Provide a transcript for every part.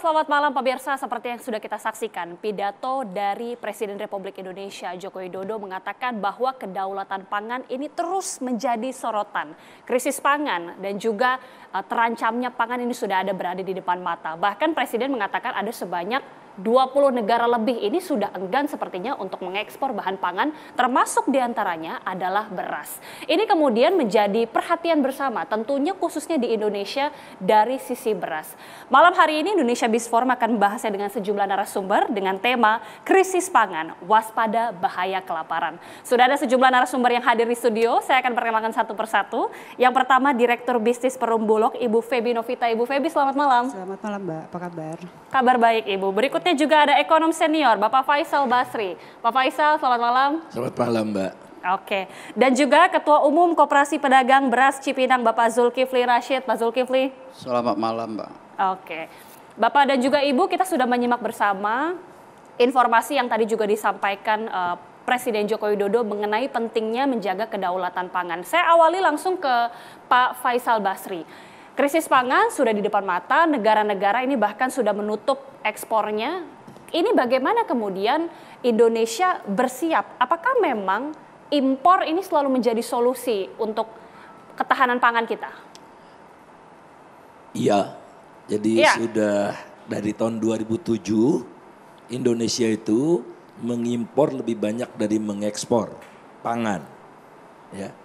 selamat malam pemirsa. Seperti yang sudah kita saksikan, pidato dari Presiden Republik Indonesia Joko Widodo mengatakan bahwa kedaulatan pangan ini terus menjadi sorotan. Krisis pangan dan juga terancamnya pangan ini sudah ada berada di depan mata. Bahkan Presiden mengatakan ada sebanyak 20 negara lebih ini sudah enggan sepertinya untuk mengekspor bahan pangan, termasuk diantaranya adalah beras. Ini kemudian menjadi perhatian bersama, tentunya khususnya di Indonesia dari sisi beras. Malam hari ini Indonesia Biz Forum akan membahasnya dengan sejumlah narasumber dengan tema krisis pangan, waspada bahaya kelaparan. Sudah ada sejumlah narasumber yang hadir di studio, saya akan perkenalkan satu persatu. Yang pertama Direktur Bisnis Perum Bulog, Ibu Febi Novita. Ibu Febi, selamat malam. Selamat malam Mbak, apa kabar? Kabar baik Ibu. Berikutnya juga ada ekonom senior Bapak Faisal Basri. Pak Faisal, selamat malam. Selamat malam Mbak. Oke. Dan juga Ketua Umum Koperasi Pedagang Beras Cipinang Bapak Zulkifli Rashid. Pak Zulkifli. Selamat malam Mbak. Oke. Bapak dan juga Ibu, kita sudah menyimak bersama informasi yang tadi juga disampaikan Presiden Joko Widodo mengenai pentingnya menjaga kedaulatan pangan. Saya awali langsung ke Pak Faisal Basri. Krisis pangan sudah di depan mata, negara-negara ini bahkan sudah menutup ekspornya. Ini bagaimana kemudian Indonesia bersiap? Apakah memang impor ini selalu menjadi solusi untuk ketahanan pangan kita? Iya, jadi sudah dari tahun 2007 Indonesia itu mengimpor lebih banyak dari mengekspor pangan. Ya,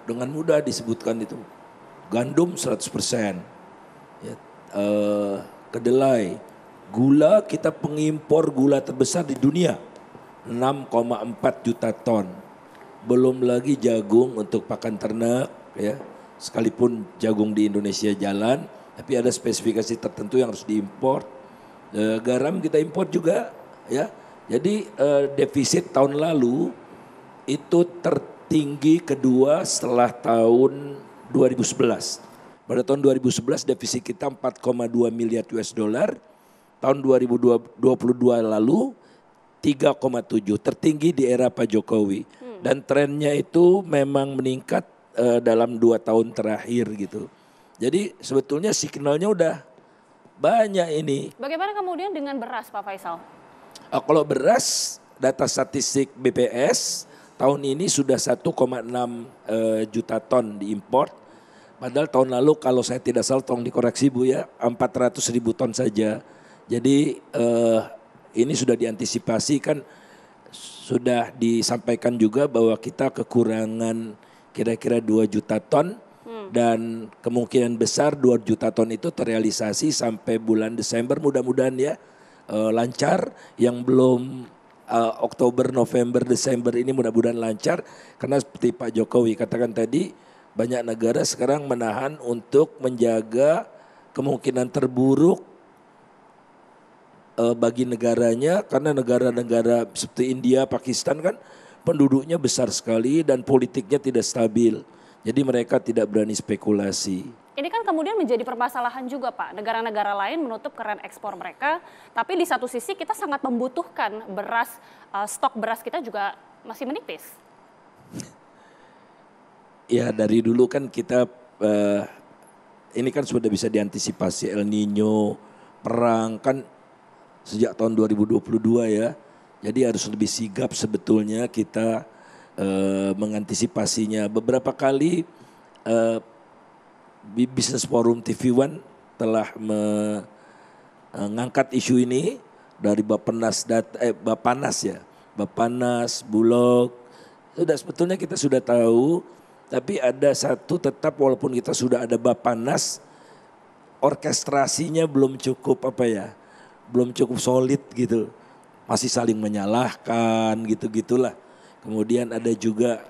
dengan mudah disebutkan itu. Gandum 100%, ya, kedelai, gula kita pengimpor gula terbesar di dunia 6,4 juta ton. Belum lagi jagung untuk pakan ternak, ya. Sekalipun jagung di Indonesia jalan, tapi ada spesifikasi tertentu yang harus diimpor. Garam kita impor juga, ya. Jadi defisit tahun lalu itu tertinggi kedua setelah tahun 2011. Pada tahun 2011 defisit kita 4,2 miliar US dollar. Tahun 2022 lalu 3,7, tertinggi di era Pak Jokowi. Dan trennya itu memang meningkat dalam 2 tahun terakhir gitu. Jadi sebetulnya signalnya udah banyak ini. Bagaimana kemudian dengan beras Pak Faisal? Kalau beras, data statistik BPS tahun ini sudah 1,6 juta ton diimpor. Padahal tahun lalu kalau saya tidak salah, tolong dikoreksi Bu ya, 400.000 ton saja. Jadi ini sudah diantisipasi, kan sudah disampaikan juga bahwa kita kekurangan kira-kira 2 juta ton. Dan kemungkinan besar 2 juta ton itu terrealisasi sampai bulan Desember, mudah-mudahan ya lancar. Yang belum Oktober, November, Desember ini mudah-mudahan lancar. Karena seperti Pak Jokowi katakan tadi, banyak negara sekarang menahan untuk menjaga kemungkinan terburuk bagi negaranya. Karena negara-negara seperti India, Pakistan kan penduduknya besar sekali dan politiknya tidak stabil. Jadi mereka tidak berani spekulasi. Ini kan kemudian menjadi permasalahan juga Pak. Negara-negara lain menutup keran ekspor mereka, tapi di satu sisi kita sangat membutuhkan beras, stok beras kita juga masih menipis. Ya dari dulu kan kita, ini kan sudah bisa diantisipasi El Nino, perang kan sejak tahun 2022 ya. Jadi harus lebih sigap sebetulnya kita mengantisipasinya. Beberapa kali Business Forum TV One telah mengangkat isu ini dari Bappenas ya, Bappenas, Bulog. Sebetulnya kita sudah tahu, tapi ada satu tetap walaupun kita sudah ada Bappenas, orkestrasinya belum cukup belum cukup solid gitu, masih saling menyalahkan gitu-gitulah. Kemudian ada juga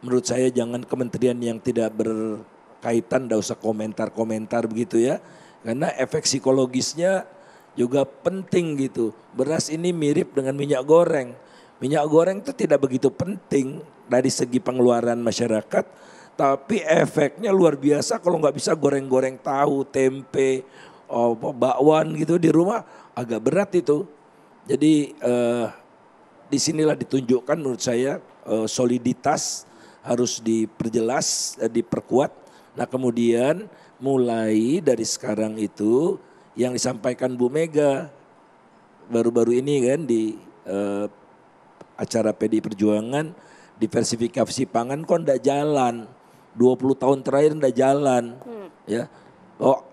menurut saya jangan kementerian yang tidak berkaitan, tidak usah komentar-komentar begitu ya. Karena efek psikologisnya juga penting gitu. Beras ini mirip dengan minyak goreng. Minyak goreng itu tidak begitu penting dari segi pengeluaran masyarakat. Tapi efeknya luar biasa kalau nggak bisa goreng-goreng tahu, tempe, bakwan gitu di rumah agak berat itu. Jadi disinilah ditunjukkan menurut saya soliditas harus diperjelas, diperkuat. Nah kemudian mulai dari sekarang itu yang disampaikan Bu Mega baru-baru ini kan di acara PDI Perjuangan, diversifikasi pangan kok ndak jalan. 20 tahun terakhir ndak jalan. Ya. Oh,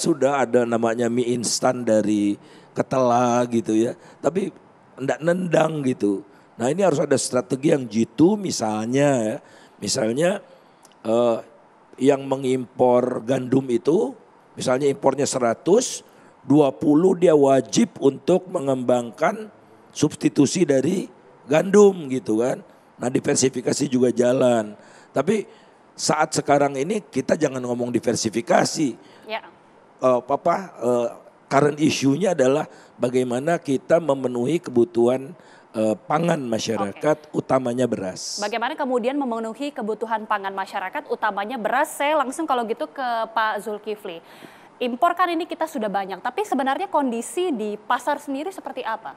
sudah ada namanya mie instan dari Ketela gitu ya. Tapi ndak nendang gitu. Nah, ini harus ada strategi yang jitu misalnya ya. Misalnya yang mengimpor gandum itu misalnya impornya 100, 20 dia wajib untuk mengembangkan substitusi dari gandum gitu kan. Nah, diversifikasi juga jalan. Tapi saat sekarang ini kita jangan ngomong diversifikasi. Ya. Current issue-nya adalah bagaimana kita memenuhi kebutuhan pangan masyarakat, utamanya beras. Bagaimana kemudian memenuhi kebutuhan pangan masyarakat, utamanya beras? Saya langsung kalau gitu ke Pak Zulkifli. Impor kan ini kita sudah banyak, tapi sebenarnya kondisi di pasar sendiri seperti apa?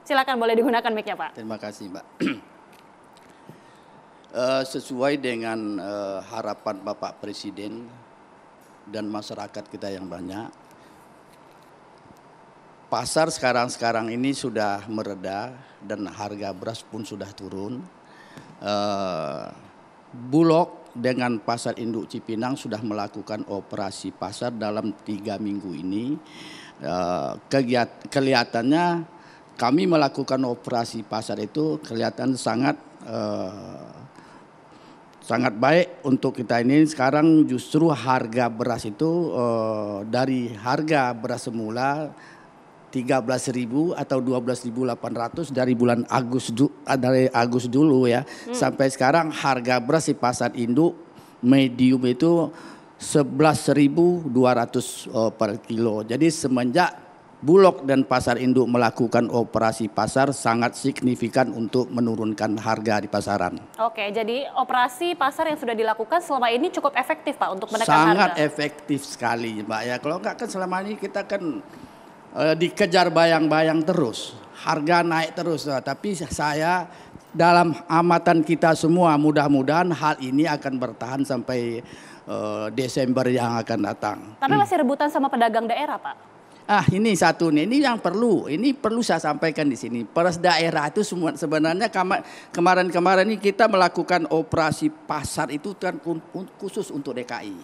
Silakan, boleh digunakan mic-nya, Pak. Terima kasih, Mbak. Sesuai dengan harapan Bapak Presiden dan masyarakat kita yang banyak, pasar sekarang ini sudah mereda dan harga beras pun sudah turun. Bulog dengan pasar induk Cipinang sudah melakukan operasi pasar dalam 3 minggu ini. Kelihatannya kami melakukan operasi pasar itu kelihatan sangat baik untuk kita ini. Sekarang justru harga beras itu dari harga beras semula 13.000 atau 12.800 dari bulan Agustus dulu ya. Sampai sekarang harga beras di pasar induk medium itu 11.200 per kilo. Jadi semenjak Bulog dan pasar induk melakukan operasi pasar sangat signifikan untuk menurunkan harga di pasaran. Oke, jadi operasi pasar yang sudah dilakukan selama ini cukup efektif, Pak, untuk menekan harga? Sangat efektif sekali, Mbak. Ya, kalau enggak kan selama ini kita kan dikejar bayang-bayang terus. Harga naik terus. Tapi saya dalam amatan kita semua mudah-mudahan hal ini akan bertahan sampai Desember yang akan datang. Tapi masih rebutan sama pedagang daerah, Pak? Ini satu nih, ini yang perlu saya sampaikan di sini. Beras daerah itu semua sebenarnya kemarin ini kita melakukan operasi pasar itu kan khusus untuk DKI.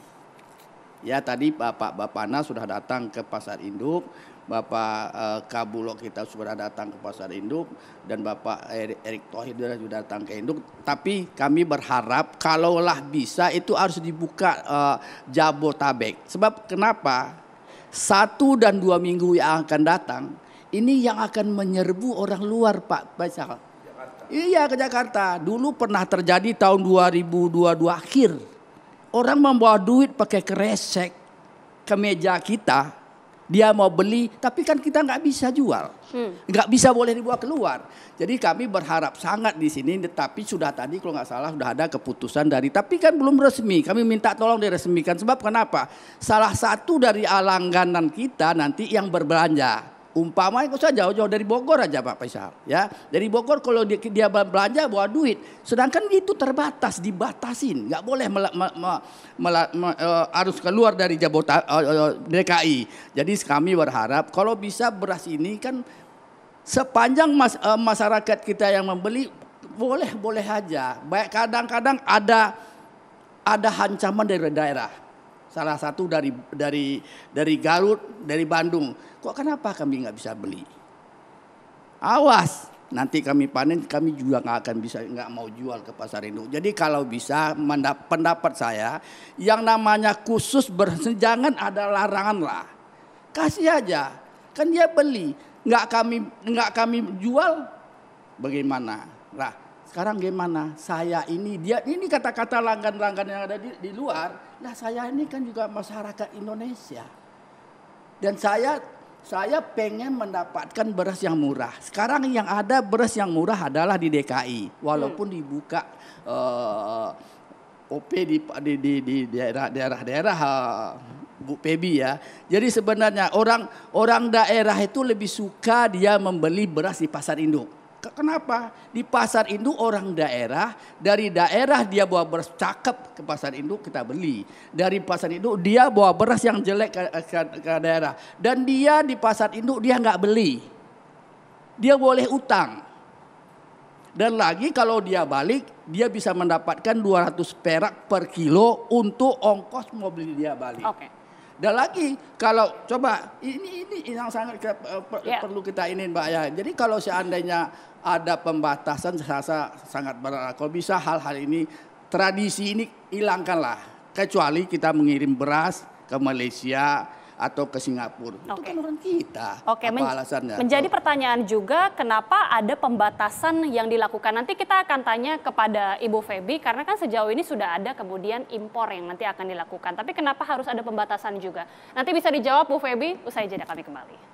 Ya, tadi Bapak Bapana sudah datang ke pasar induk, Bapak Kabulok kita sudah datang ke pasar induk, dan Bapak Erick Thohir sudah datang ke induk. Tapi kami berharap kalaulah bisa itu harus dibuka Jabotabek. Sebab kenapa? 1 dan 2 minggu yang akan datang, ini yang akan menyerbu orang luar, Pak Faisal. Iya, ke Jakarta. Dulu pernah terjadi tahun 2022 akhir. Orang membawa duit pakai kresek ke meja kita. Dia mau beli, tapi kan kita nggak bisa jual. Nggak bisa boleh dibawa keluar. Jadi kami berharap sangat di sini, tetapi sudah tadi kalau nggak salah sudah ada keputusan tapi kan belum resmi. Kami minta tolong diresmikan. Sebab kenapa? Salah satu dari langganan kita nanti yang berbelanja. Umpamanya kok saja jauh-jauh dari Bogor aja Pak Faisal. Ya, dari Bogor kalau dia belanja bawa duit. Sedangkan itu terbatas, dibatasin. Nggak boleh harus keluar dari DKI. Jadi kami berharap kalau bisa beras ini kan sepanjang masyarakat kita yang membeli boleh aja. Baik kadang-kadang ada ancaman dari daerah. Salah satu dari Garut, dari Bandung. Kok kenapa kami nggak bisa beli? Awas, nanti kami panen, kami juga nggak mau jual ke pasar induk. Jadi kalau bisa, pendapat saya, yang namanya khusus jangan ada larangan lah. Kasih aja, kan dia beli, nggak kami jual, bagaimana? Lah, sekarang gimana? Saya ini kata-kata langgan-langgan yang ada di luar. Nah, saya ini kan juga masyarakat Indonesia. Dan saya pengen mendapatkan beras yang murah. Sekarang yang ada beras yang murah adalah di DKI. Walaupun dibuka OP di daerah-daerah Bu Pebi ya. Jadi sebenarnya orang daerah itu lebih suka dia membeli beras di pasar induk. Kenapa? Di pasar induk orang daerah, dari daerah dia bawa beras cakep ke pasar induk kita beli. Dari pasar induk dia bawa beras yang jelek ke daerah. Dan dia di pasar induk dia nggak beli. Dia boleh utang. Dan lagi kalau dia balik, dia bisa mendapatkan 200 perak per kilo untuk ongkos mobil dia balik. Oke. Dan lagi kalau coba ini yang sangat perlu kita ini Mbak ya. Jadi kalau seandainya ada pembatasan saya sangat berat. Kalau bisa hal-hal ini tradisi ini hilangkanlah. Kecuali kita mengirim beras ke Malaysia atau ke Singapura. Itu kan orang kita. Oke, apa alasannya? menjadi pertanyaan juga kenapa ada pembatasan yang dilakukan. Nanti kita akan tanya kepada Ibu Feby karena kan sejauh ini sudah ada kemudian impor yang nanti akan dilakukan. Tapi kenapa harus ada pembatasan juga? Nanti bisa dijawab Bu Feby, usai jeda kami kembali.